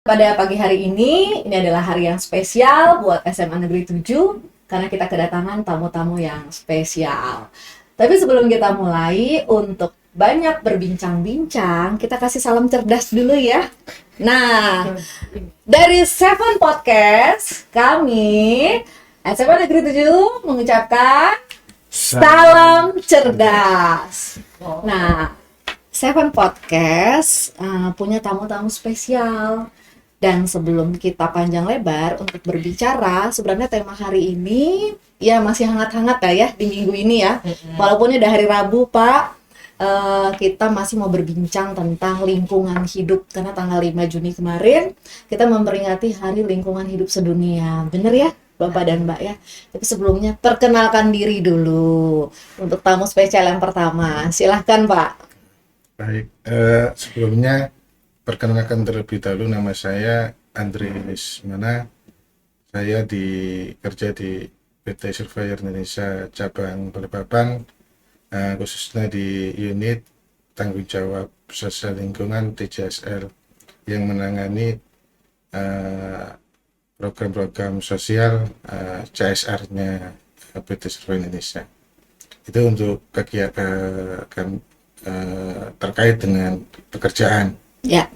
Pada pagi hari ini adalah hari yang spesial buat SMA Negeri 7 karena kita kedatangan tamu-tamu yang spesial. Tapi sebelum kita mulai, untuk banyak berbincang-bincang, kita kasih salam cerdas dulu ya. Nah, dari Seven Podcast, kami SMA Negeri 7 mengucapkan salam cerdas. Nah, Seven Podcast punya tamu-tamu spesial. Dan sebelum kita panjang lebar untuk berbicara, sebenarnya tema hari ini ya masih hangat-hangat ya di minggu ini ya. Walaupun udah hari Rabu, Pak, kita masih mau berbincang tentang lingkungan hidup. Karena tanggal 5 Juni kemarin, kita memperingati Hari Lingkungan Hidup Sedunia. Bener ya, Bapak dan Mbak ya? Tapi sebelumnya, perkenalkan diri dulu untuk tamu spesial yang pertama. Silahkan, Pak. Baik, sebelumnya perkenalkan terlebih dahulu, nama saya Andri Lismana. Saya kerja di PT Surveyor Indonesia cabang Balikpapan, khususnya di unit tanggung jawab sosial lingkungan TJSL yang menangani program-program sosial CSR-nya PT Surveyor Indonesia. Itu untuk kegiatan terkait dengan pekerjaan. Ya.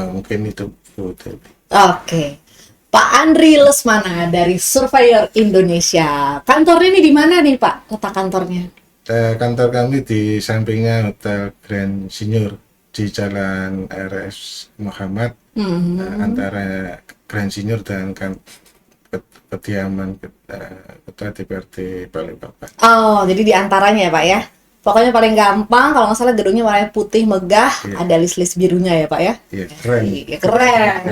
Mungkin itu Bu Dewi. Oke. Pak Andri Lesmana dari Surveyor Indonesia. Kantornya ini di mana nih, Pak? Letak kantornya? Kantor kami di sampingnya Hotel Grand Senior di Jalan RS Muhammad, antara Grand Senior dan kediaman Ketua DPRD Balikpapan. Oh, jadi di antaranya ya, Pak ya? Pokoknya paling gampang, kalau nggak salah gedungnya warnanya putih megah, ada list-list birunya ya, Pak ya? Iya, keren. Iya, keren.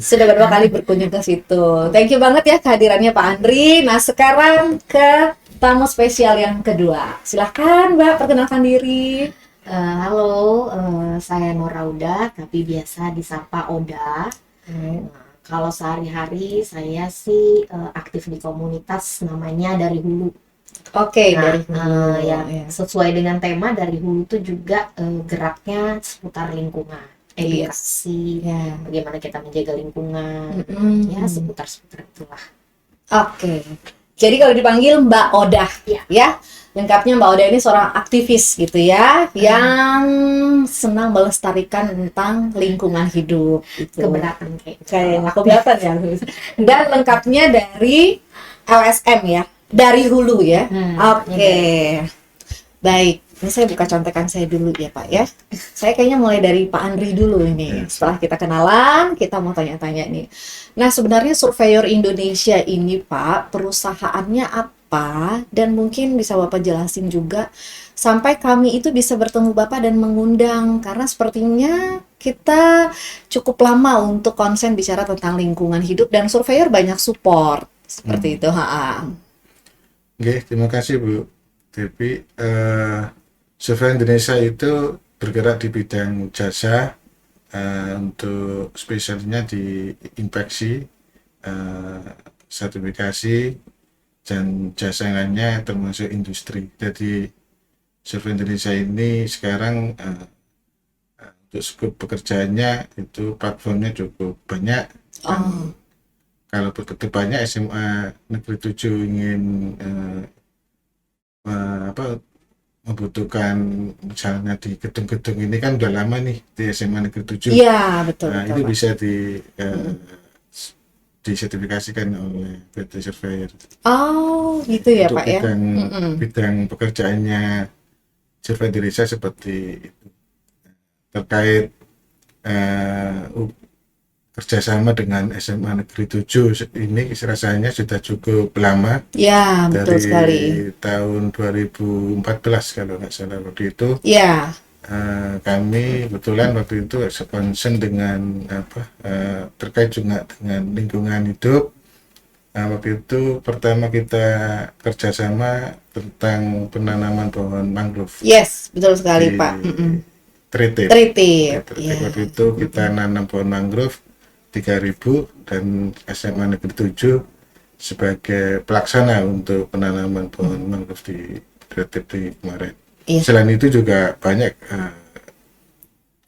Sudah beberapa kali berkunjung ke situ. Thank you banget ya kehadirannya Pak Andri. Nah, sekarang ke tamu spesial yang kedua. Silahkan Mbak, perkenalkan diri. Halo, saya Nora Uda, tapi biasa disapa Oda. Nah, kalau sehari-hari saya sih aktif di komunitas namanya Dari Hulu. Oke, Nah, dari hulu. ya Ya. sesuai dengan tema Dari Hulu itu juga geraknya seputar lingkungan, edukasi, Ya. bagaimana kita menjaga lingkungan, ya seputar-seputar itulah. Oke. Jadi kalau dipanggil Mbak Oda, Iya. ya. Lengkapnya Mbak Oda ini seorang aktivis gitu ya, yang senang melestarikan tentang lingkungan hidup gitu. Keberatan kayak gitu. Kayak nggak keberatan ya. Dan lengkapnya dari LSM ya, dari hulu ya. Oke. Baik, ini saya buka contekan saya dulu ya Pak ya. Saya kayaknya mulai dari Pak Andri dulu ini. Setelah kita kenalan, kita mau tanya-tanya nih. Nah, sebenarnya Surveyor Indonesia ini Pak, perusahaannya apa? Dan mungkin bisa Bapak jelasin juga sampai kami itu bisa bertemu Bapak dan mengundang. Karena sepertinya kita cukup lama untuk konsen bicara tentang lingkungan hidup dan Surveyor banyak support. Seperti itu, Oke, terima kasih Bu Devi. Surveyor Indonesia itu bergerak di bidang jasa, untuk spesialnya di inspeksi, sertifikasi, dan jasa yang lainnya termasuk industri. Jadi Surveyor Indonesia ini sekarang untuk skop pekerjaannya itu platformnya cukup banyak. Kalau kedepannya SMA Negeri 7 ingin membutuhkan, misalnya di gedung-gedung ini kan udah lama nih di SMA Negeri 7. Iya, betul. Nah, betul, itu Pak. bisa disertifikasikan oleh PT Surveyor. Oh, gitu ya Untuk Pak ya. bidang pekerjaannya Surveyor Indonesia seperti itu. Terkait kerjasama dengan SMA Negeri 7 ini rasanya sudah cukup lama, Ya, betul dari sekali. tahun 2014 kalau nggak salah waktu itu. Ya, Kami kebetulan waktu itu concern dengan terkait juga dengan lingkungan hidup. Waktu itu pertama kita kerjasama tentang penanaman pohon mangrove yes, betul sekali di Pak. Tritip. Tritip. Ya. Waktu itu kita nanam pohon mangrove 3.000 dan SMA Negeri 7 sebagai pelaksana untuk penanaman pohon mangrove di Tritip di kemarin. Iya. Selain itu juga banyak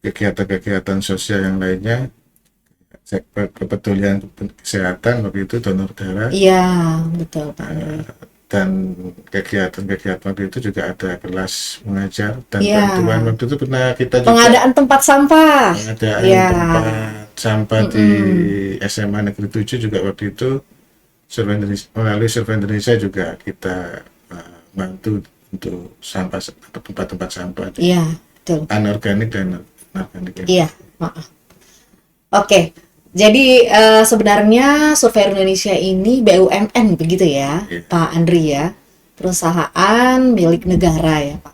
kegiatan-kegiatan sosial yang lainnya, kepedulian kesehatan waktu itu donor darah, Iya, betul Pak Andri. dan kegiatan-kegiatan waktu itu juga ada kelas mengajar dan Iya. bantuan waktu itu pernah kita juga Pengadaan tempat sampah. pengadaan Iya. tempat sampah di SMA Negeri 7 juga waktu itu melalui Survei Indonesia juga kita bantu untuk tempat-tempat sampah Iya, betul. anorganik dan organik. Iya, maaf. Oke. Jadi sebenarnya Survei Indonesia ini BUMN begitu ya, Iya. Pak Andri ya. Perusahaan milik negara ya, Pak.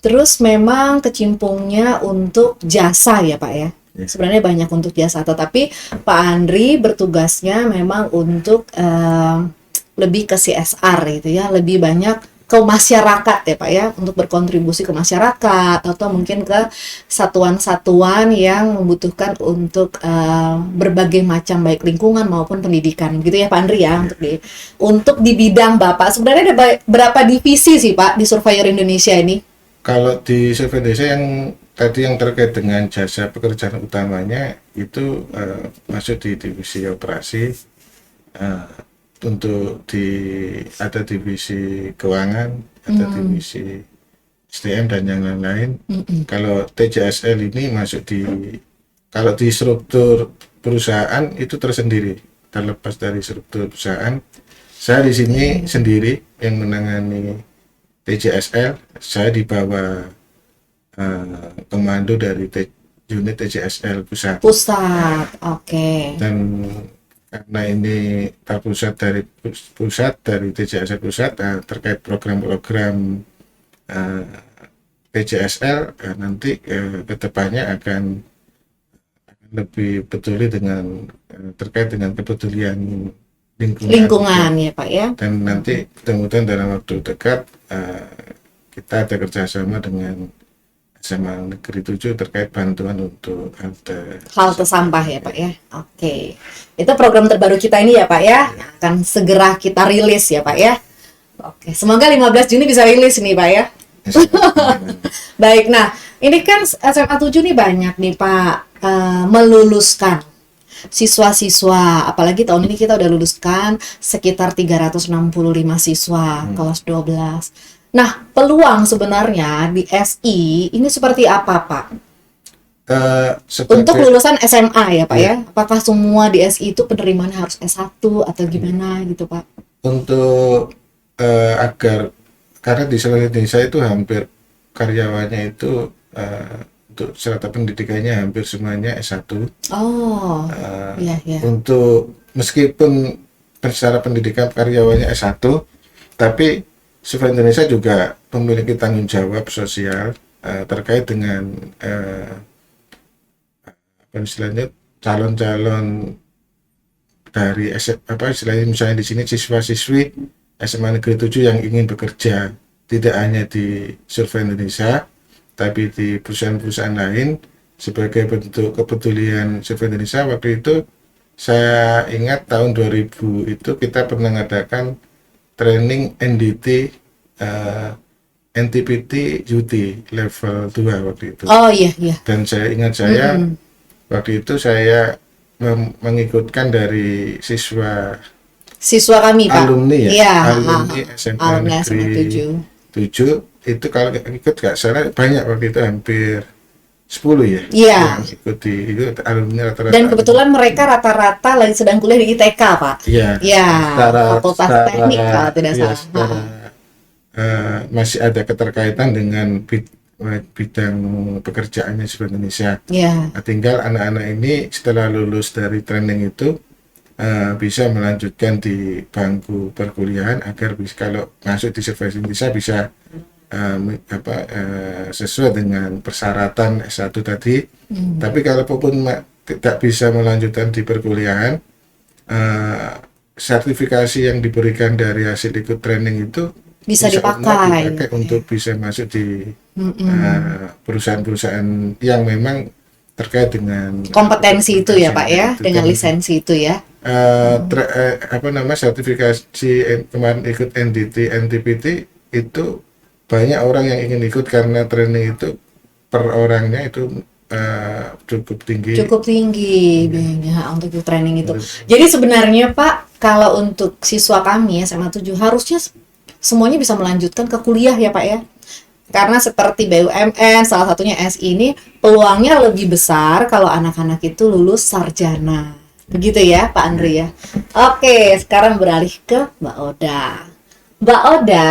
Terus memang kecimpungnya untuk jasa ya, Pak ya. Iya. Sebenarnya banyak untuk jasa, tetapi Pak Andri bertugasnya memang untuk lebih ke CSR gitu ya, lebih banyak ke masyarakat ya Pak ya, untuk berkontribusi ke masyarakat atau mungkin ke satuan-satuan yang membutuhkan untuk berbagai macam baik lingkungan maupun pendidikan gitu ya Pak Andri ya, untuk di bidang Bapak sebenarnya ada berapa divisi sih Pak di Surveyor Indonesia ini? Kalau di Survei Indonesia yang tadi yang terkait dengan jasa pekerjaan utamanya itu masuk di divisi operasi, untuk ada divisi keuangan, ada divisi SDM dan yang lain-lain. Kalau TJSL ini masuk kalau di struktur perusahaan itu tersendiri, terlepas dari struktur perusahaan. Saya di sini sendiri yang menangani TJSL, saya di bawah komando dari unit TJSL pusat. Pusat, oke. Dan karena ini terpusat dari TJSL pusat, terkait program-program TJSL nanti kedepannya akan lebih peduli dengan terkait dengan kepedulian Lingkungan ya Pak ya. dan nanti mudah-mudahan dalam waktu dekat kita ada kerjasama dengan SMA Negeri 7 terkait bantuan untuk halte sampah ya Pak ya. Oke. Itu program terbaru kita ini ya Pak ya. Yang akan segera kita rilis ya Pak ya. Oke. Semoga 15 Juni bisa rilis nih Pak ya. Baik. Nah, ini kan SMA 7 nih banyak nih Pak meluluskan siswa-siswa, apalagi tahun ini kita udah luluskan sekitar 365 siswa kelas 12. Nah, peluang sebenarnya di SI ini seperti apa, Pak? Untuk lulusan SMA ya, Pak ya? Apakah semua di SI itu penerimaannya harus S1 atau gimana gitu, Pak? Untuk karena di seluruh Indonesia itu hampir karyawannya itu untuk serata pendidikannya hampir semuanya S1. Oh, iya. Untuk meskipun secara pendidikan karyawannya S1, tapi Survei Indonesia juga memiliki tanggung jawab sosial terkait dengan istilahnya calon-calon dari istilahnya misalnya di sini siswa-siswi SMA Negeri 7 yang ingin bekerja tidak hanya di Survei Indonesia tapi di perusahaan-perusahaan lain. Sebagai bentuk kepedulian Survei Indonesia, waktu itu saya ingat tahun 2000 itu kita pernah mengadakan training NDT NTPT UT level 2 waktu itu. Oh iya. Dan saya ingat waktu itu saya mengikutkan dari siswa kami Pak. Alumni ya. Iya. Alumni SMA Negeri 7 itu kalau ikut gak salah banyak waktu itu hampir 10 ya. Iya. Yang ikuti itu alumni rata-rata. Dan kebetulan mereka rata-rata lagi sedang kuliah di ITK, Pak. Iya. Iya. Fakultas Teknik kalau tidak salah. Masih ada keterkaitan dengan bidang pekerjaannya di Indonesia. Iya. Nah, tinggal anak-anak ini setelah lulus dari training itu bisa melanjutkan di bangku perkuliahan agar kalau masuk di Survei Indonesia bisa sesuai dengan persyaratan S1 tadi. Tapi kalaupun tidak bisa melanjutkan di perkuliahan, sertifikasi yang diberikan dari hasil ikut training itu bisa dipakai untuk bisa masuk di perusahaan-perusahaan yang memang terkait dengan kompetensi itu ya Pak ya, dengan lisensi itu ya. Sertifikasi kemarin ikut NDT NTPT itu banyak orang yang ingin ikut karena training itu per orangnya itu cukup tinggi. Cukup tinggi biayanya untuk ikut training itu. Terus, Jadi sebenarnya Pak, kalau untuk siswa kami SMA 7 harusnya semuanya bisa melanjutkan ke kuliah ya Pak ya. Karena seperti BUMN, salah satunya SI ini, peluangnya lebih besar kalau anak-anak itu lulus sarjana. Begitu ya Pak Andri ya. Oke, sekarang beralih ke Mbak Oda. Mbak Oda,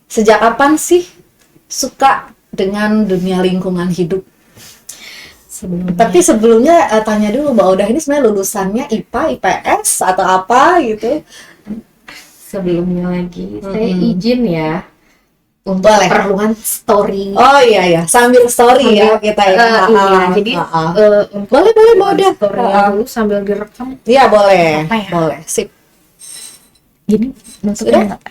sejak kapan sih suka dengan dunia lingkungan hidup? Tapi sebelumnya tanya dulu Mbak Oda ini sebenarnya lulusannya IPA, IPS atau apa gitu? Sebelumnya lagi saya Mm-mm. izin ya untuk Boleh. keperluan story. Oh iya sambil story ya kita ya. Iya, jadi untuk boleh Mbak Oda. story dulu sambil direkam. Iya boleh, Apa ya? boleh, sip. Gini Udah? maksudnya nggak?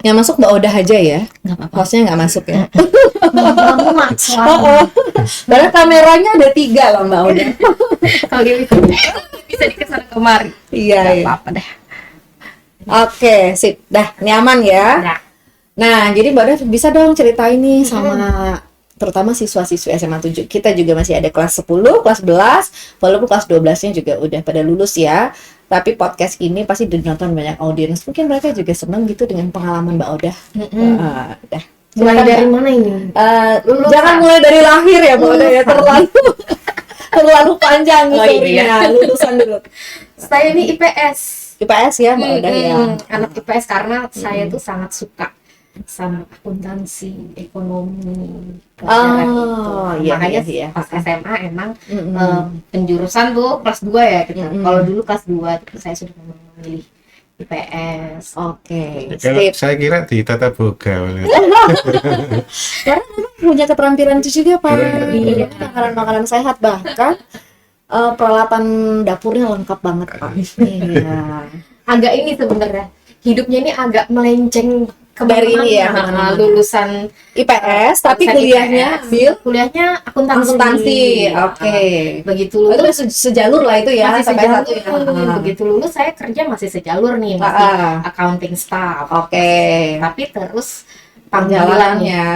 Yang masuk Mbak Oda aja ya, Nggak apa-apa. hostnya nggak masuk ya. Muat soalnya. Karena kameranya ada 3 loh Mbak Oda. Kalau dia bisa dikesan kemari. Iya. Nggak Iya. apa-apa deh. Oke, sip. Dah, nyaman ya. Nah, Nah, jadi Mbak Oda bisa dong ceritain nih sama terutama siswa-siswi SMA 7. Kita juga masih ada kelas 10, kelas 11, walaupun kelas 12-nya juga udah pada lulus ya. Tapi podcast ini pasti ditonton banyak audiens. Mungkin mereka juga senang gitu dengan pengalaman Mbak Oda. Dah. mulai Silakan, dari Mbak. mana ini? Lulusan. Jangan mulai dari lahir ya Mbak Oda ya, terlalu panjang Oh, historinya. iya. Lulusan dulu. Saya ini IPS. IPS ya Mbak Oda ya. Anak IPS karena saya tuh sangat suka sama akuntansi, ekonomi, pelajaran itu. Iya, Makanya iya, iya. pas SMA emang Mm-mm. penjurusan tuh kelas 2 ya kita. Mm-mm. Kalau dulu kelas 2 tuh saya sudah memilih IPS. Oke, kalau sip. saya kira di tata boga. Karena memang punya keterampilan itu juga Pak. Iya. Makanan-makanan sehat bahkan peralatan dapurnya lengkap banget Pak. Iya. Agak ini sebenarnya hidupnya ini agak melenceng Dari ini ya, kemana-mana. Lulusan IPS tapi lulusan kuliahnya IPS, ambil kuliahnya akuntansi. akuntansi. Oke. Begitu Oh, itu lulus sejalur lah itu ya masih sampai sejalur. satu ya. Begitu lulus saya kerja masih sejalur nih, masih Ah, accounting staff. Oke. Tapi terus Perjalanannya.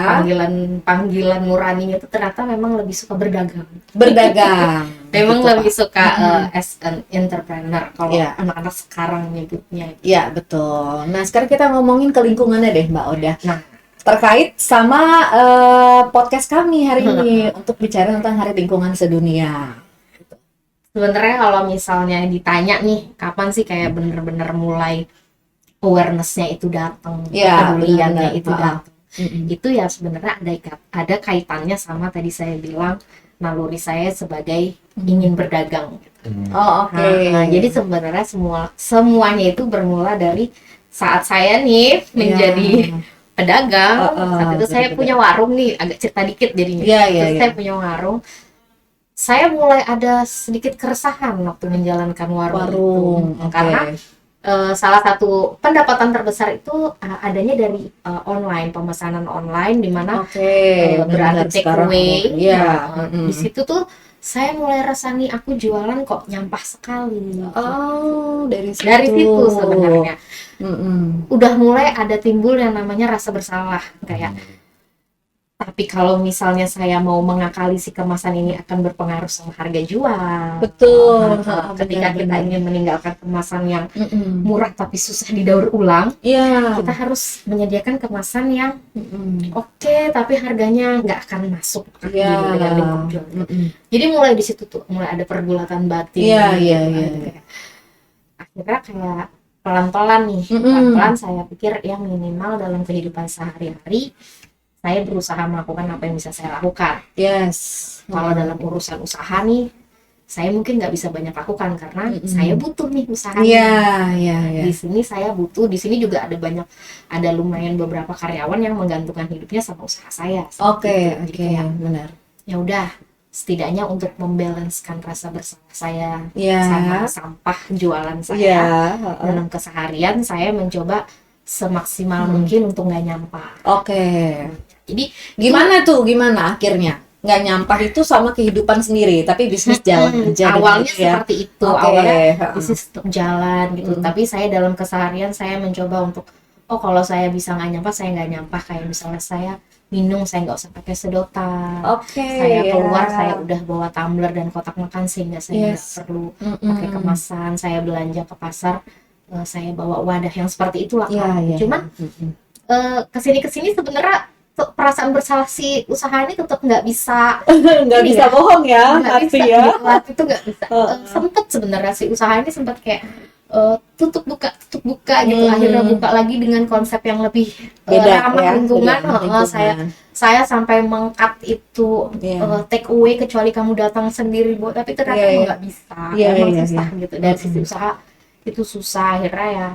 panggilan nuraninya itu ternyata memang lebih suka berdagang. Berdagang. Memang Gitu, lebih Pak. suka as an entrepreneur kalau Iya. anak-anak sekarang nyebutnya. Iya, betul. Nah, sekarang kita ngomongin ke lingkungannya deh, Mbak Oda. Nah, Terkait sama podcast kami hari ini untuk bicara tentang Hari Lingkungan Sedunia. sebenarnya kalau misalnya ditanya nih, kapan sih kayak bener-bener mulai awareness-nya itu datang, Iya, kepeduliannya benar-benar. itu datang. Itu ya sebenarnya ada kaitannya sama tadi saya bilang naluri saya sebagai ingin berdagang. Oh, oke. Nah, jadi sebenarnya semuanya itu bermula dari saat saya nih menjadi pedagang. Saat itu saya betul-betul. punya warung nih, agak cerita dikit jadinya. Iya, iya, Terus iya. saya punya warung. Saya mulai ada sedikit keresahan waktu menjalankan warung, itu. Oke. Karena salah satu pendapatan terbesar itu adanya dari online, pemesanan online di mana Oke, berarti benar take sekarang. away. Iya. Nah, di situ tuh saya mulai rasa nih aku jualan kok nyampah sekali. Oh, dari situ. Dari situ sebenarnya Mm-mm. udah mulai ada timbul yang namanya rasa bersalah kayak. Tapi kalau misalnya saya mau mengakali si kemasan ini akan berpengaruh sama harga jual. Betul. Ketika kita Benar-benar. ingin meninggalkan kemasan yang Mm-mm. murah tapi susah didaur ulang, Iya. kita harus menyediakan kemasan yang Mm-mm. oke, tapi harganya nggak akan masuk Iya. gitu dengan lingkup jual. Mm-mm. Jadi mulai di situ tuh, mulai ada pergulatan batin. Iya, gitu. iya, Ada iya. kayak- Akhirnya kayak pelan-pelan nih, Mm-mm. pelan-pelan saya pikir ya minimal dalam kehidupan sehari-hari saya berusaha melakukan apa yang bisa saya lakukan. Yes. Kalau dalam urusan usaha nih, saya mungkin nggak bisa banyak lakukan karena saya butuh nih usahanya. Iya, iya, iya. Di sini saya butuh, di sini juga ada lumayan beberapa karyawan yang menggantungkan hidupnya sama usaha saya. Oke, Jadi oke, kayak, benar. ya udah, setidaknya untuk membalanskan rasa bersalah saya Iya. sama sampah jualan saya Iya. dalam keseharian, saya mencoba semaksimal mungkin untuk nggak nyampah. Oke. Jadi Gimana tuh? Gimana akhirnya? Nggak nyampah itu sama kehidupan sendiri, tapi bisnis jalan aja. awalnya gitu ya. seperti itu, Oke. awalnya bisnis tetap jalan gitu. Tapi saya dalam keseharian saya mencoba untuk oh kalau saya bisa nggak nyampah, saya nggak nyampah. Kayak misalnya saya minum, saya nggak usah pakai sedotan. Oke, Saya keluar, ya. saya udah bawa tumbler dan kotak makan, sehingga saya nggak Yes. perlu Mm-mm. pakai kemasan. Saya belanja ke pasar, saya bawa wadah yang seperti itulah Iya, kan. iya. Cuman kesini sebenarnya perasaan bersalah si usaha ini tetap nggak bisa, nggak ini bisa ya, bohong ya, nggak hati bisa ya. gitu. Hati itu nggak bisa. Heeh. Sempet sebenarnya si usaha ini sempat kayak tutup buka gitu. Hmm. Akhirnya buka lagi dengan konsep yang lebih Beda ramah ya, lingkungan. beda lingkungan. Saya sampai mengkat itu Iya. take away kecuali kamu datang sendiri buat, tapi ternyata Iya, iya. nggak bisa. Iya, Emang iya, susah iya. gitu. Dari sisi usaha itu susah. Akhirnya ya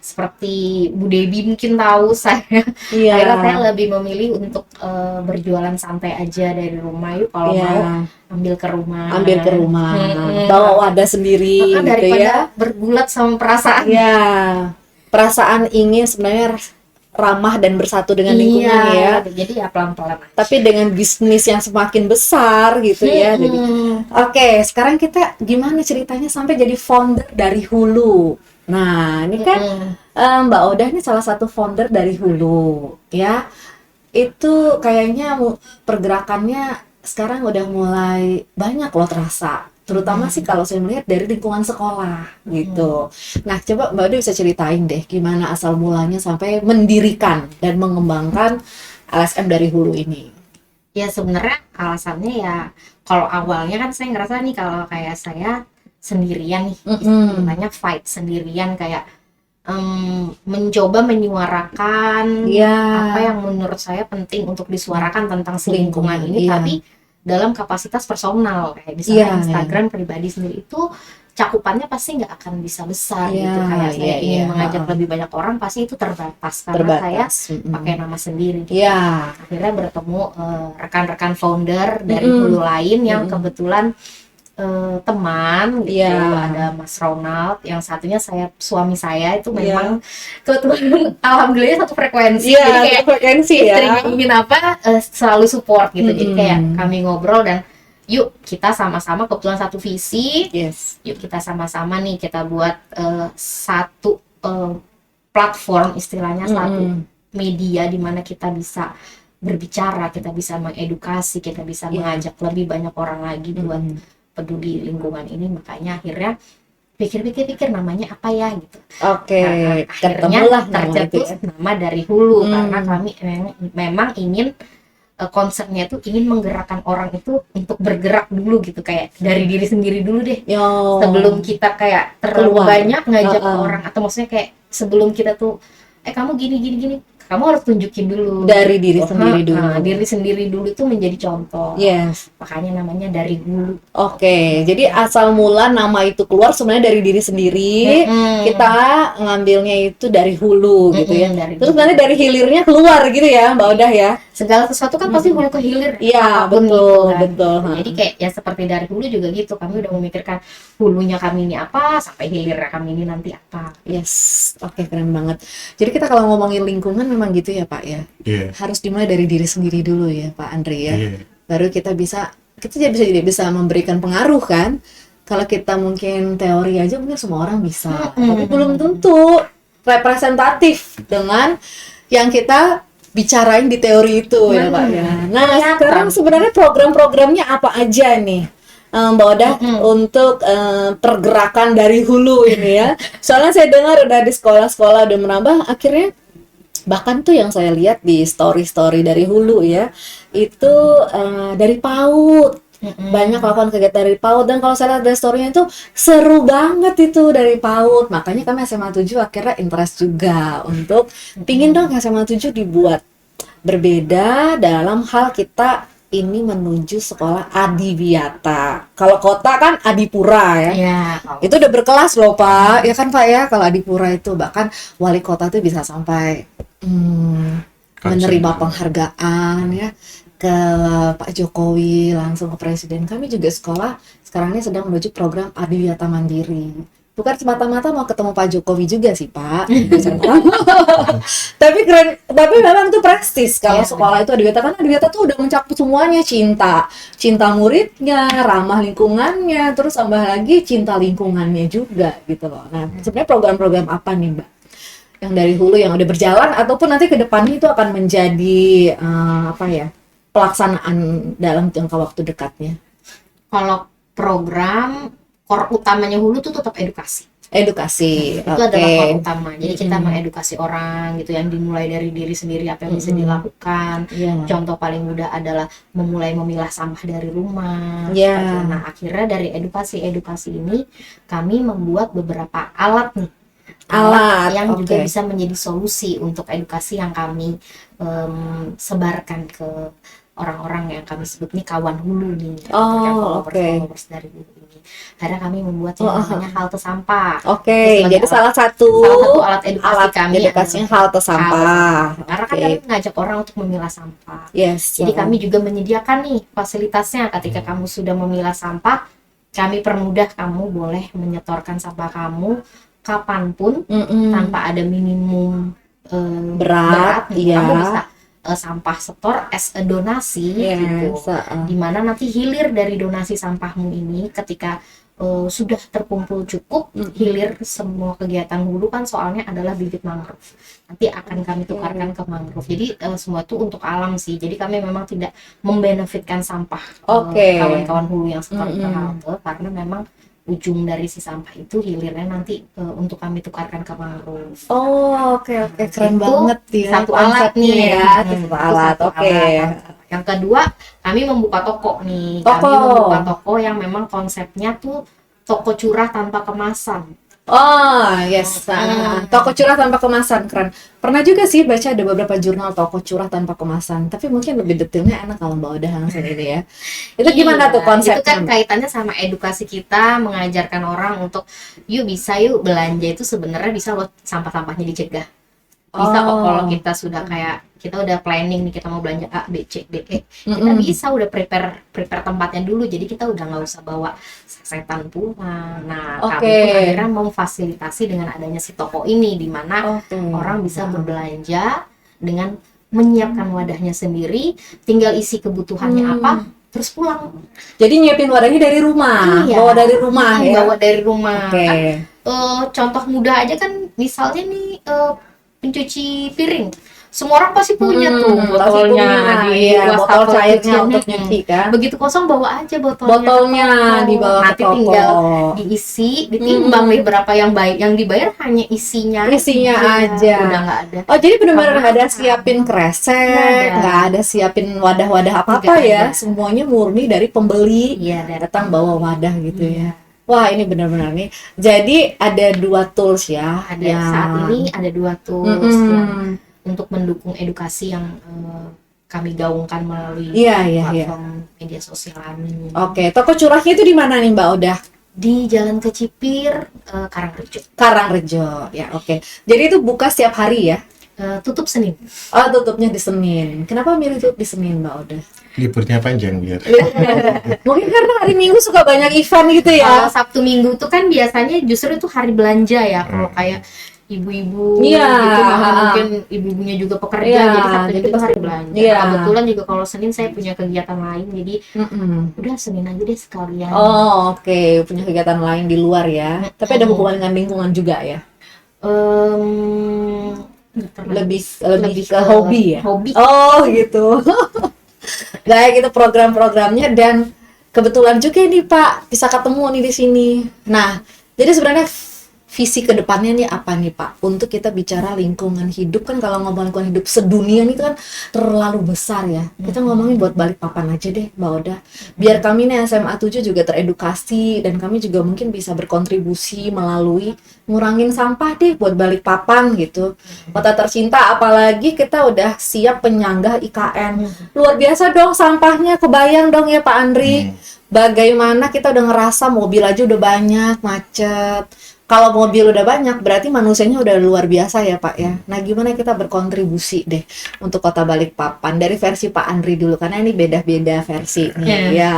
seperti Bu Debi mungkin tahu, akhirnya saya Iya. lebih memilih untuk berjualan santai aja dari rumah. Yuk kalau Iya. mau ambil ke rumah. Ambil ke rumah, Mm-mm. bawa wadah sendiri gitu Daripada ya. bergulat sama perasaan. Ya, perasaan ingin sebenarnya ramah dan bersatu dengan lingkungan ya. Jadi ya pelan-pelan aja. Tapi dengan bisnis yang semakin besar gitu ya. Jadi, oke, sekarang kita gimana ceritanya sampai jadi founder dari Hulu. Nah, ini kan Mbak Oda ini salah satu founder dari Hulu, ya. Itu kayaknya pergerakannya sekarang udah mulai banyak loh terasa. Terutama sih kalau saya melihat dari lingkungan sekolah gitu. Nah, coba Mbak Oda bisa ceritain deh gimana asal mulanya sampai mendirikan dan mengembangkan LSM dari Hulu ini. Ya sebenarnya alasannya ya, kalau awalnya kan saya ngerasa nih kalau kayak saya sendirian nih, istilahnya fight sendirian, kayak mencoba menyuarakan apa yang menurut saya penting untuk disuarakan tentang si lingkungan ini, Iya. tapi dalam kapasitas personal, kayak misalnya Iya, Instagram pribadi sendiri itu cakupannya pasti nggak akan bisa besar Iya, gitu. Kayak saya iya, ingin iya. mengajak lebih banyak orang, pasti itu terbatas karena saya Terbatas. pakai nama sendiri gitu. Iya. Akhirnya bertemu rekan-rekan founder dari Hulu lain yang kebetulan teman gitu. Iya. Ada Mas Ronald, yang satunya suami saya itu memang kebetulan alhamdulillah satu frekuensi. Iya, Jadi kayak frekuensi ya. istrinya ingin apa selalu support gitu. Jadi kayak kami ngobrol dan yuk kita sama-sama, kebetulan satu visi. Yes. Yuk kita sama-sama nih kita buat satu platform, istilahnya satu media di mana kita bisa berbicara, kita bisa mengedukasi, kita bisa mengajak lebih banyak orang lagi buat peduli lingkungan ini. Makanya akhirnya pikir-pikir namanya apa ya gitu. Oke, Nah, akhirnya ketemulah nama itu tercetus ya. nama dari Hulu karena kami memang ingin konsepnya itu ingin menggerakkan orang itu untuk bergerak dulu gitu, kayak dari diri sendiri dulu deh. Yo. Sebelum kita kayak terlalu Keluar. banyak ngajak orang, atau maksudnya kayak sebelum kita tuh kamu gini, kamu harus tunjukin dulu Dari diri sendiri dulu. diri sendiri dulu itu menjadi contoh. Yes. Makanya namanya dari Hulu. Oke, jadi asal mula nama itu keluar sebenarnya dari diri sendiri. Kita ngambilnya itu dari hulu gitu ya. Dari Terus hulu. nanti dari hilirnya keluar gitu ya, Mbak Odah ya. Segala sesuatu kan pasti hulu ke hilir. Iya, apapun betul, gitu kan. betul. Jadi kayak ya seperti dari hulu juga gitu. Kami udah memikirkan hulunya kami ini apa, sampai hilirnya kami ini nanti apa. Yes. Oke, keren banget. Jadi kita kalau ngomongin lingkungan memang gitu ya, Pak ya. Iya. Harus dimulai dari diri sendiri dulu ya, Pak Andre ya. Iya. Baru kita bisa memberikan pengaruh kan. Kalau kita mungkin teori aja mungkin semua orang bisa, tapi belum tentu representatif dengan yang kita bicarain di teori itu ya Pak ya. Nah, sekarang sebenarnya program-programnya apa aja nih Mbak Odah untuk pergerakan dari hulu ini ya. Soalnya saya dengar udah di sekolah-sekolah udah menambah, akhirnya bahkan tuh yang saya lihat di story-story dari hulu ya, itu dari PAUD. Banyak melakukan kegiatan dari PAUD, dan kalau saya lihat dari story-nya itu seru banget itu dari PAUD. Makanya kami SMA 7 akhirnya interest juga untuk pingin dong SMA 7 dibuat berbeda dalam hal kita ini menuju sekolah adiwiyata. Kalau kota kan Adipura ya. Iya. Itu udah berkelas loh Pak, ya kan Pak ya. Kalau Adipura itu bahkan wali kota tuh bisa sampai menerima penghargaan ya ke Pak Jokowi, langsung ke Presiden. Kami juga sekolah sekarang ini sedang menuju program Adiwiyata Mandiri. Bukan semata-mata mau ketemu Pak Jokowi juga sih Pak. Tapi keren, tapi memang itu prestis kalau sekolah itu Adiwiyata, karena Adiwiyata tuh udah mencakup semuanya, cinta muridnya, ramah lingkungannya, terus tambah lagi cinta lingkungannya juga gitu loh. Nah, sebenarnya program-program apa nih Mbak yang dari hulu yang udah berjalan ataupun nanti ke depannya itu akan menjadi pelaksanaan dalam jangka waktu dekatnya? Kalau program core utamanya hulu tuh tetap edukasi. Edukasi, Itu adalah oke. core utama. Jadi kita mengedukasi orang gitu, yang dimulai dari diri sendiri apa yang bisa dilakukan. Iya. Contoh paling mudah adalah memulai memilah sampah dari rumah. Iya. Nah, akhirnya dari edukasi ini kami membuat beberapa alat nih. Alat, yang juga oke. bisa menjadi solusi untuk edukasi yang kami sebarkan ke orang-orang yang kami sebut nih kawan hulu nih, atau yang oke. followers dari hulu ini. Akhirnya kami membuat yang namanya halte sampah. Oke, Itu sebagai jadi salah satu alat edukasi kami edukasinya adalah halte sampah. Karena kan Oke. kami mengajak orang untuk memilah sampah. Yes. Jadi kami juga menyediakan nih fasilitasnya ketika kamu sudah memilah sampah, kami permudah kamu boleh menyetorkan sampah kamu kapanpun tanpa ada minimum Berat, gitu. iya. Kamu bisa sampah setor as a donasi gitu. Dimana nanti hilir dari donasi sampahmu ini ketika sudah terkumpul cukup, hilir semua kegiatan hulu kan soalnya adalah bibit mangrove. Nanti akan kami tukarkan ke mangrove. Jadi semua itu untuk alam sih. Jadi kami memang tidak membenefitkan sampah kawan-kawan hulu yang setor ke halte, karena memang ujung dari si sampah itu hilirnya nanti untuk kami tukarkan ke mangrove. Oke, keren Itu banget ya. satu alat konsepnya nih ya. itu Satu alat. satu Oke. alat. Yang kedua, kami membuka toko nih. Toko. Kami membuka toko yang memang konsepnya tuh toko curah tanpa kemasan. Oh, yes. Toko curah tanpa kemasan, keren. Pernah juga sih baca ada beberapa jurnal toko curah tanpa kemasan, tapi mungkin lebih detailnya enak kalau Mbak Oda langsung ini ya. Itu gimana tuh konsepnya? Itu kan kaitannya sama edukasi kita, mengajarkan orang untuk yuk belanja itu sebenarnya bisa loh sampah-sampahnya dicegah. Bisa kok kalau kita sudah kayak kita udah planning nih, kita mau belanja A, B, C, D, E, kita bisa udah prepare tempatnya dulu, jadi kita udah nggak usah bawa sasetan pulang. Nah, kami pun akhirnya memfasilitasi dengan adanya si toko ini, di mana orang bisa berbelanja dengan menyiapkan wadahnya sendiri, tinggal isi kebutuhannya apa, terus pulang. Jadi nyiapin wadahnya dari rumah, Iya. bawa dari rumah ya. Bawa dari rumah. Oke. Kan, contoh mudah aja kan, misalnya nih pencuci piring. Semua orang pasti punya tuh botolnya di botol wastafel cairnya kecilnya. untuk nyuci kan. Begitu kosong bawa aja botolnya. Botolnya dibawa ke Nanti toko. tinggal diisi, ditimbang nih berapa yang baik, yang dibayar hanya isinya aja. Udah nggak ada. Oh, jadi benar-benar nggak ada siapin kresek, nggak ada siapin wadah-wadah apa-apa Nggak ya. ada. Semuanya murni dari pembeli. Iya, Datang bawa wadah gitu ya. Wah, ini benar-benar nih. Jadi ada 2 tools ya. Ada saat ini ada 2 tools yang untuk mendukung edukasi yang kami gaungkan melalui platform media sosial kami. Oke, toko curahnya itu di mana nih Mbak Oda? Di Jalan Kecipir, Karangrejo. Karangrejo, ya oke. Jadi itu buka setiap hari ya? Tutup Senin. Oh, tutupnya di Senin. Kenapa milih tutup di Senin Mbak Oda? Liburnya panjang biar. Mungkin karena hari Minggu suka banyak event gitu ya? Kalau Sabtu Minggu itu kan biasanya justru itu hari belanja ya. Kalau kayak ibu-ibu Iya. gitu, mungkin ibu-ibunya juga pekerja, Iya, jadi Sabtu jadi itu pasti hari belanja. iya. Nah, kebetulan juga kalau Senin saya punya kegiatan lain, jadi udah Senin aja deh sekalian. Oh, oke. Punya kegiatan lain di luar ya. Tapi ada hubungan dengan lingkungan juga ya? Lebih ke hobi ya? Hobi. Oh, gitu. Kayak gitu program-programnya, dan kebetulan juga nih Pak bisa ketemu nih di sini. Nah, jadi sebenarnya visi kedepannya nih apa nih Pak? Untuk kita bicara lingkungan hidup, kan kalau ngomong lingkungan hidup sedunia ini kan terlalu besar ya. Kita ngomongin buat Balikpapan aja deh Mbak Oda. Biar kami nih SMA 7 juga teredukasi, dan kami juga mungkin bisa berkontribusi melalui ngurangin sampah deh buat Balikpapan gitu. Kota tercinta, apalagi kita udah siap penyanggah IKN. Luar biasa dong sampahnya, kebayang dong ya Pak Andri. Bagaimana kita udah ngerasa mobil aja udah banyak, macet. Kalau mobil udah banyak, berarti manusianya udah luar biasa ya Pak ya. Nah, gimana kita berkontribusi deh untuk Kota Balikpapan dari versi Pak Andri dulu, karena ini beda-beda versinya. Ya.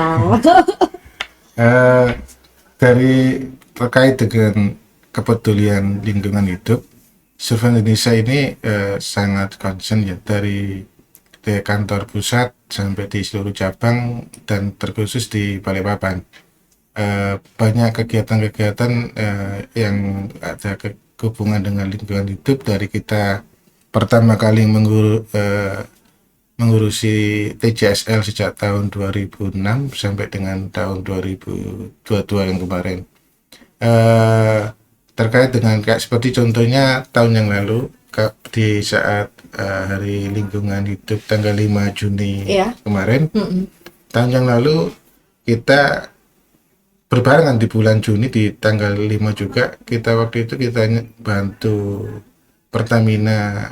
Dari terkait dengan kepedulian lingkungan hidup, Survei Indonesia ini sangat concern ya, dari kantor pusat sampai di seluruh cabang dan terkhusus di Balikpapan. Banyak kegiatan-kegiatan yang ada hubungan dengan lingkungan hidup dari kita pertama kali mengurusi TJSL sejak tahun 2006 sampai dengan tahun 2022 yang kemarin. Terkait dengan kayak seperti contohnya tahun yang lalu di saat Hari Lingkungan Hidup tanggal 5 Juni kemarin, tahun yang lalu kita berbarengan di bulan Juni di tanggal 5 juga, kita waktu itu kita bantu Pertamina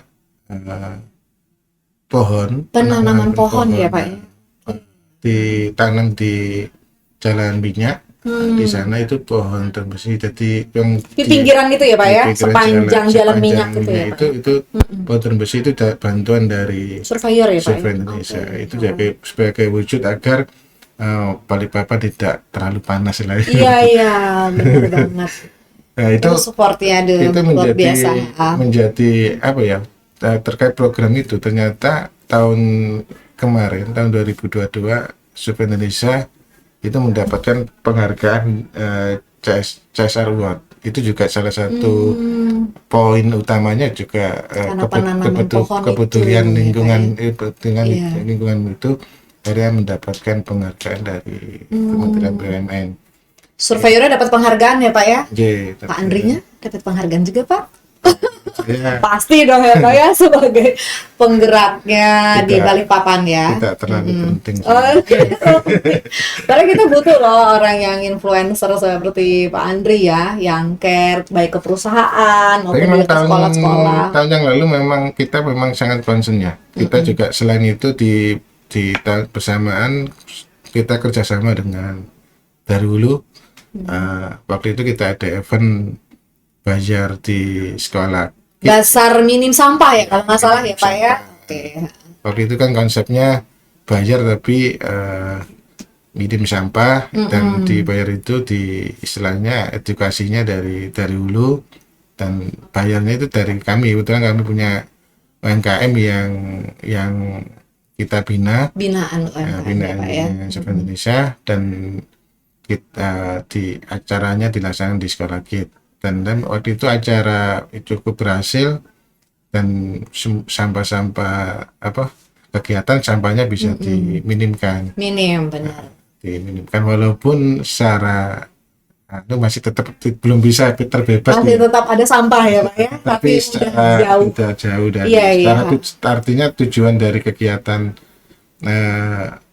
penanaman pohon ya Pak ya. Ditanam di Jalan Minyak. Di sana itu pohon terbesi, jadi yang Di pinggiran itu ya Pak ya, sepanjang jalan minyak gitu ya Pak. Itu pohon terbesi itu bantuan dari Surveyor ya Pak. Survey Indonesia. Itu sebagai wujud agar Balikpapan tidak terlalu panas lah. Iya, benar banget. Nah, itu supportnya itu luar biasa. menjadi apa ya, terkait program itu ternyata tahun kemarin tahun 2022 Survey Indonesia itu mendapatkan penghargaan CSR Award. Itu juga salah satu poin utamanya juga kepedulian lingkungan lingkungan itu akhirnya mendapatkan penghargaan dari Kementerian BUMN. Surveyornya dapat penghargaan ya Pak ya? Pak Andrinya Ya. dapat penghargaan juga Pak? Ya, Pasti dong ya Pak ya, sebagai penggeraknya di Tidak. Balikpapan ya. tidak terlalu penting. Oke. Karena kita butuh loh orang yang influencer seperti Pak Andri ya, yang care baik ke perusahaan Tapi maupun memang juga ke sekolah-sekolah. tahun yang lalu kita memang sangat concern ya. Kita juga selain itu di tahun bersamaan kita kerjasama dengan Darulu. Waktu itu kita ada event bayar di sekolah. Dasar minim sampah ya kalau nggak salah ya Pak ya. Oke. Waktu itu kan konsepnya bayar tapi minim sampah, dan dibayar itu di istilahnya edukasinya dari hulu, dan bayarnya itu dari kami. Kebetulan kami punya UMKM yang kita bina, Binaan UMKM ya Pak ya. Survey Indonesia, dan kita di acaranya dilaksanakan di sekolah KID, dan waktu itu acara cukup berhasil, dan sampah-sampah kegiatan sampahnya bisa diminimkan. Minim benar. Diminimkan walaupun secara itu masih tetap belum bisa terbebas Masih tetap ada sampah ya Pak ya, tapi udah jauh dari artinya tujuan dari kegiatan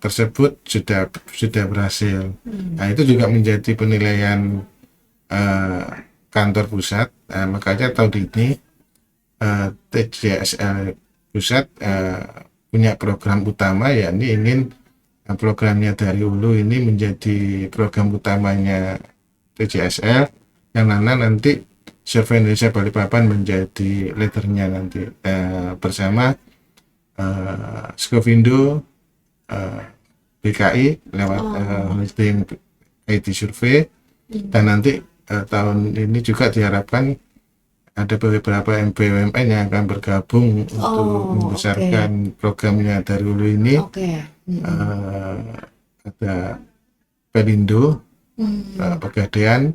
tersebut sudah berhasil. Nah, itu juga menjadi penilaian kantor pusat. Makanya tahun ini TJSL pusat punya program utama, yakni ingin programnya dari hulu ini menjadi program utamanya TJSL, yang mana nanti Survey Indonesia Balikpapan menjadi leadernya nanti bersama Skovindo, BKI lewat holding IT Survey, dan nanti tahun ini juga diharapkan ada beberapa BUMN yang akan bergabung untuk membesarkan programnya dari hulu ini. Ada Pelindo, Pegadaian,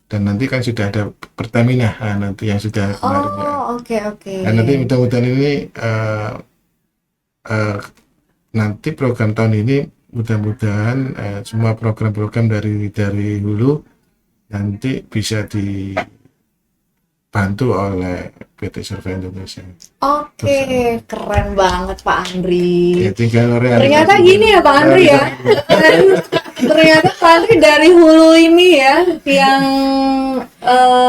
dan nanti kan sudah ada Pertamina nanti yang sudah kemarin. Dan nanti mudah-mudahan ini nanti program tahun ini mudah-mudahan semua program-program dari hulu nanti bisa dibantu oleh PT Survey Indonesia. Keren banget Pak Andri. Ya, tinggal ternyata gini ya Pak Andri ya. Ternyata Pak Andri dari hulu ini ya, yang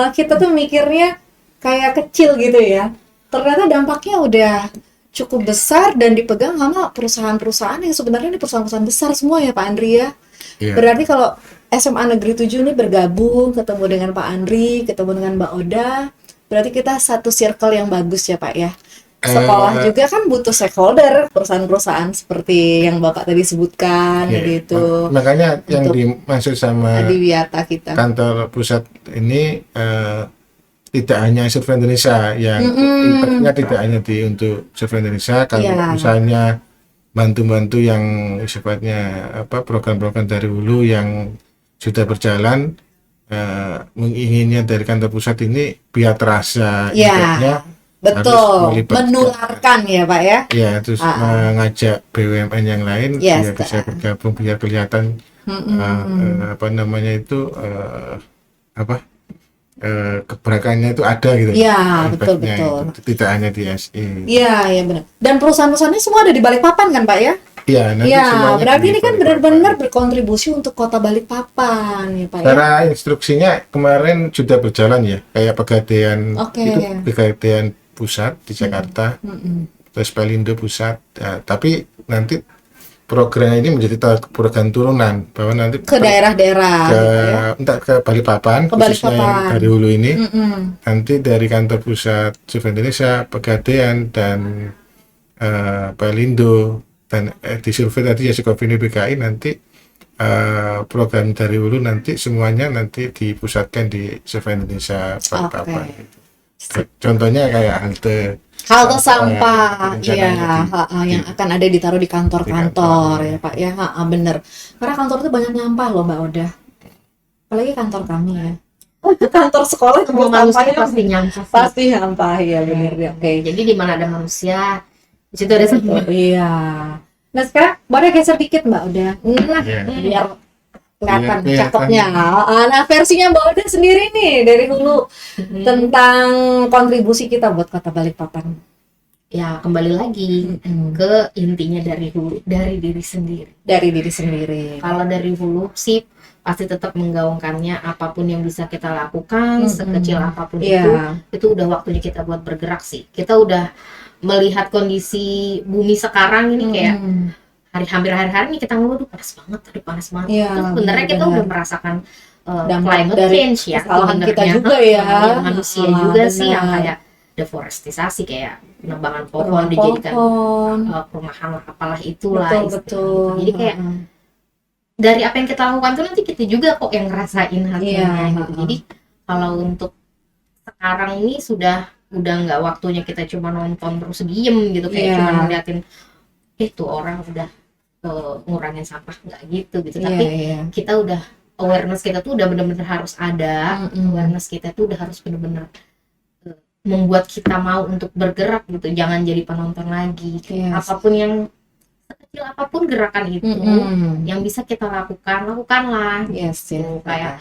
kita tuh mikirnya kayak kecil gitu ya. Ternyata dampaknya udah cukup besar dan dipegang sama perusahaan-perusahaan yang sebenarnya ini perusahaan-perusahaan besar semua ya Pak Andri ya. Berarti kalau SMA Negeri 7 ini bergabung, ketemu dengan Pak Andri, ketemu dengan Mbak Oda, berarti kita satu circle yang bagus ya Pak ya. Sekolah juga kan butuh stakeholder, perusahaan-perusahaan seperti yang Bapak tadi sebutkan gitu. Makanya yang dimaksud sama Adiwiyata kita, kantor pusat ini tidak hanya Survey Indonesia, yang impactnya tidak hanya untuk Survey Indonesia, kalau misalnya bantu-bantu yang sifatnya program-program dari hulu yang sudah berjalan, menginginnya dari kantor pusat ini biar terasa Ya, impactnya betul. harus melibatkan, Menularkan ya Pak ya. ya terus mengajak BUMN yang lain Yes, biar bisa bergabung, biar kelihatan apa namanya itu apa keberakannya itu ada gitu, Ya, betul impactnya betul. itu tidak hanya di SE. Iya, iya benar. Dan perusahaan-perusahaannya semua ada di Balikpapan kan Pak ya? Ya, nanti Ya, semuanya berarti di ini kan Balikpapan. benar-benar berkontribusi untuk kota Balikpapan ya Pak ya. Cara instruksinya kemarin sudah berjalan ya, kayak pegadaian Oke. itu pegadaian pusat di Jakarta, terus Pelindo pusat. Ya, tapi nanti program ini menjadi program turunan bahwa nanti Ke daerah-daerah ke gitu ya. entah ke Balikpapan, Ke khususnya yang Balikpapan. dari hulu ini, Mm-mm. nanti dari kantor pusat Survei Indonesia, Pegadaian dan Pelindo dan di survei tadi ya Sikopini BKI nanti program dari hulu nanti semuanya nanti dipusatkan di Survei Indonesia Balikpapan. Contohnya kayak halte Halte sampah, rencananya iya, yang akan ada ditaruh di kantor-kantor ya Pak ya, bener. Karena kantor itu banyak nyampah loh Mbak Oda, apalagi kantor kami ya. Kantor sekolah Semua juga manusia sampahnya pasti nyampah sih. pasti nyampah ya bener ya. Oke, Jadi di mana ada manusia, di situ ada sampah. iya. Nah sekarang boleh geser dikit Mbak Oda, nah Iya. biar kelihatan Biar cakepnya. Nah versinya Mbak Oda sendiri nih dari hulu tentang kontribusi kita buat kota Balikpapan. Ya kembali lagi ke intinya dari hulu, dari diri sendiri. Dari diri sendiri. Kalau dari hulu sih pasti tetap menggaungkannya, apapun yang bisa kita lakukan, sekecil apapun Iya. itu udah waktunya kita buat bergerak sih. Kita udah melihat kondisi bumi sekarang ini kayak hampir hari-hari ini kita ngeluh, aduh panas banget. Iya, Terus sebenarnya kita benar. udah merasakan Dampak climate dari change ya, kesalahan kita sebenarnya. juga ya. Yang manusia juga sih yang Benar. kayak deforestisasi, kayak penebangan pohon Penebangan dijadikan pohon. perumahan lah, apalah itulah Betul, istilahnya. betul. Jadi kayak dari apa yang kita lakukan tuh nanti kita juga kok yang ngerasain hasilnya Iya, gitu. Jadi kalau untuk sekarang ini udah nggak waktunya kita cuma nonton terus diem gitu, kayak Iya. cuma ngeliatin tuh orang udah ngurangin sampah, nggak gitu Iya, tapi iya. kita udah awareness kita tuh udah bener-bener harus ada. Mm-mm. Awareness kita tuh udah harus bener-bener membuat kita mau untuk bergerak gitu, jangan jadi penonton lagi. Yes. Apapun yang sekecil apapun gerakan itu yang bisa kita lakukanlah. Yes, Gitu. yes. Kayak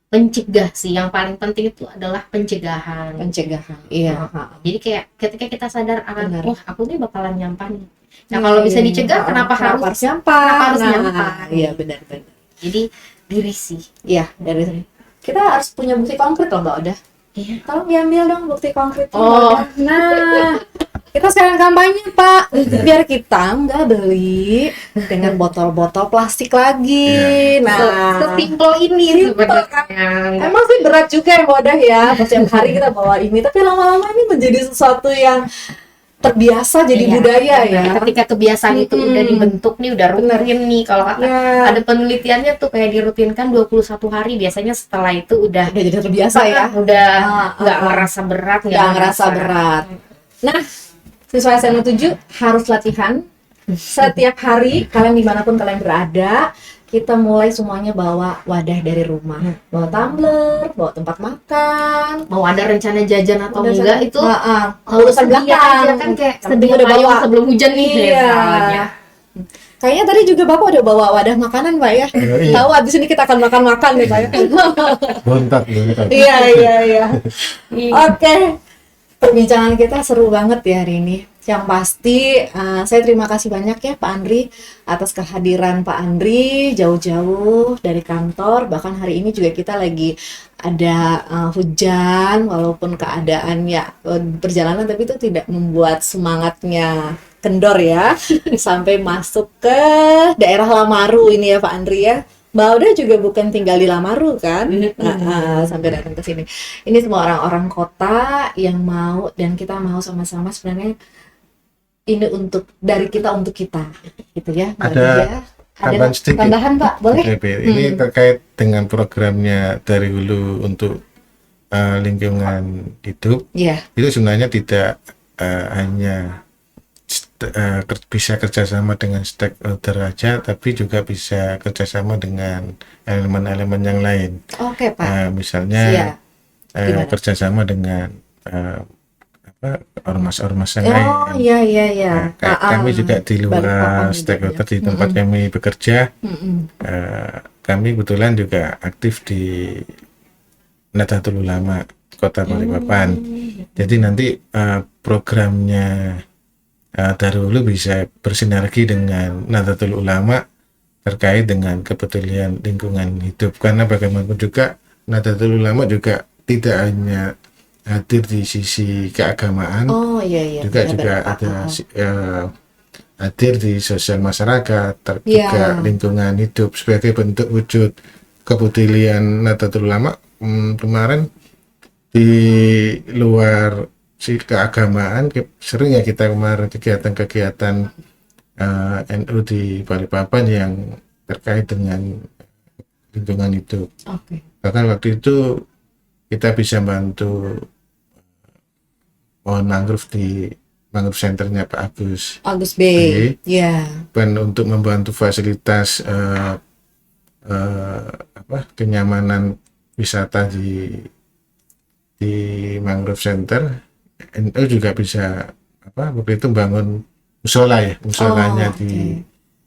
pencegah sih, yang paling penting itu adalah pencegahan. Pencegahan. Iya. Jadi kayak ketika kita sadar akan, Benar. wah aku nih bakalan nyampah nih. Nah kalau bisa dicegah, kenapa harus nyampah? kenapa harus Nah, nyampah? Iya, benar-benar. Jadi diri sih. Iya, dari sini. Kita harus punya bukti konkret loh Mbak Oda. Iya. Tolong diambil dong bukti konkret. Oh. Nah, kita sekarang kampanye Pak, biar kita nggak beli dengan botol-botol plastik lagi. Iya. Nah, Sesimpel ini Simple, sebenarnya. emang sih berat juga ya Mbak Oda ya, setiap hari kita bawa ini, tapi lama-lama ini menjadi sesuatu yang terbiasa jadi Iya, budaya ya. Ketika kebiasaan itu udah dibentuk nih, udah rutin nih, kalau kata Ya, ada penelitiannya tuh kayak dirutinkan 21 hari, biasanya setelah itu udah udah jadi terbiasa ya. udah nggak ngerasa berat, Nggak ngerasa berat. Nah, siswa SMA 7 harus latihan setiap hari, kalian dimanapun kalian berada. Kita mulai semuanya bawa wadah dari rumah, bawa tumbler, bawa tempat makan. Mau ada rencana jajan atau Udah enggak sana- itu urusan sedia belakang. aja kan, kayak Yang penting sedia udah payung bawa. sebelum hujan nih Iya. misalnya. Kayaknya tadi juga Bapak udah bawa wadah makanan, Pak ya. Iya. Tahu abis ini kita akan makan-makan nih, Pak ya. bontat. Iya. Oke. Perbincangan kita seru banget ya hari ini. Yang pasti saya terima kasih banyak ya Pak Andri atas kehadiran Pak Andri jauh-jauh dari kantor. Bahkan hari ini juga kita lagi ada hujan, walaupun keadaan ya perjalanan, tapi itu tidak membuat semangatnya kendor ya. Sampai masuk ke daerah Lamaru ini ya Pak Andri ya. Mbak Oda juga bukan tinggal di Lamaru kan? Sampai datang ke sini. Ini semua orang-orang kota yang mau, dan kita mau sama-sama sebenarnya ini dari kita untuk kita, gitu ya. Mbak Ada Oda. tambahan sedikit. Tambahan Pak, boleh? Ini terkait dengan programnya dari hulu untuk lingkungan hidup. Iya. Itu sebenarnya tidak hanya bisa kerjasama dengan stakeholder aja, tapi juga bisa kerjasama dengan elemen-elemen yang lain. Oke, Pak. Misalnya Siap. Gimana? kerjasama dengan ormas-ormas yang lain. Oh, iya iya iya. Kayak kami juga di luar Balikpapan stakeholder juga, di tempat kami bekerja, Mm-mm. kami kebetulan juga aktif di Nahdlatul Ulama Kota Balikpapan. Jadi nanti programnya Darul Hulu bisa bersinergi dengan Nahdlatul Ulama terkait dengan kepedulian lingkungan hidup, karena bagaimanapun juga Nahdlatul Ulama juga tidak hanya hadir di sisi keagamaan, Oh iya iya. juga Iya, juga benar, Pak. ada hadir di sosial masyarakat, Iya. juga lingkungan hidup sebagai bentuk wujud kepedulian Nahdlatul Ulama. Kemarin di luar si keagamaan sering ya kita kemarin kegiatan-kegiatan NU di Balikpapan yang terkait dengan lingkungan hidup. Oke. Bahkan waktu itu kita bisa bantu pohon mangrove di mangrove centernya Pak Agus B. Oke. Iya. dan untuk membantu fasilitas kenyamanan wisata di mangrove center. NU juga bisa waktu itu bangun musola ya, musolanya Oh,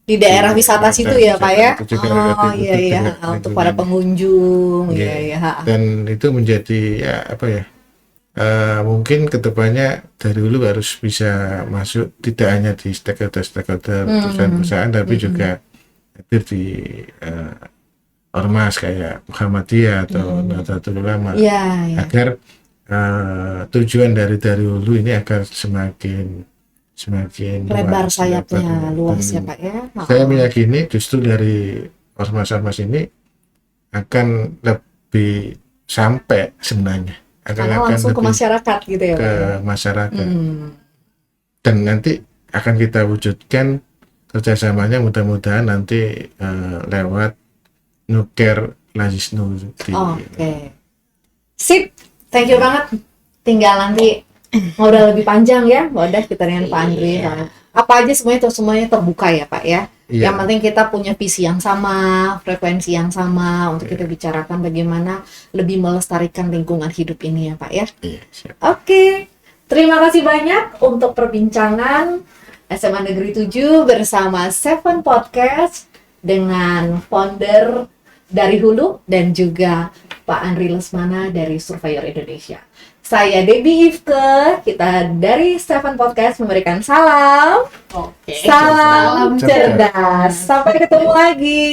di daerah wisata situ ya, Pak ya. Itu juga Oh itu iya iya. juga Untuk para pengunjung. Iya. Iya iya. Dan itu menjadi mungkin kedepannya dari dulu harus bisa masuk tidak hanya di stakeholder perusahaan-perusahaan, tapi juga hadir di ormas kayak Muhammadiyah atau Nahdlatul Ulama, Iya iya. agar tujuan dari hulu ini agar semakin Lebar luas, sayapnya, lebar. luas ya, Dan Pak ya. saya meyakini justru dari ormas-ormas ini akan lebih sampai sebenarnya, Karena langsung ke lebih masyarakat gitu ya, ke Pak ya. masyarakat. Dan nanti akan kita wujudkan kerjasamanya mudah-mudahan nanti lewat Nuker Lazisnu di Oke. Sip. Thank you banget. Tinggal nanti ngobrol lebih panjang ya, udah kita dengan Pak Andri. Apa aja semuanya terbuka ya, Pak ya. Iya. Yang penting kita punya visi yang sama, frekuensi yang sama untuk kita bicarakan bagaimana lebih melestarikan lingkungan hidup ini ya, Pak ya. Iya, siap. Oke. Terima kasih banyak untuk perbincangan SMA Negeri 7 bersama Seven Podcast dengan founder dari Hulu dan juga Pak Andri Lesmana dari Surveyor Indonesia. Saya Debbie Ifke, kita dari Seven Podcast memberikan salam. Oke. Salam Salam cerdas. Sampai ketemu lagi.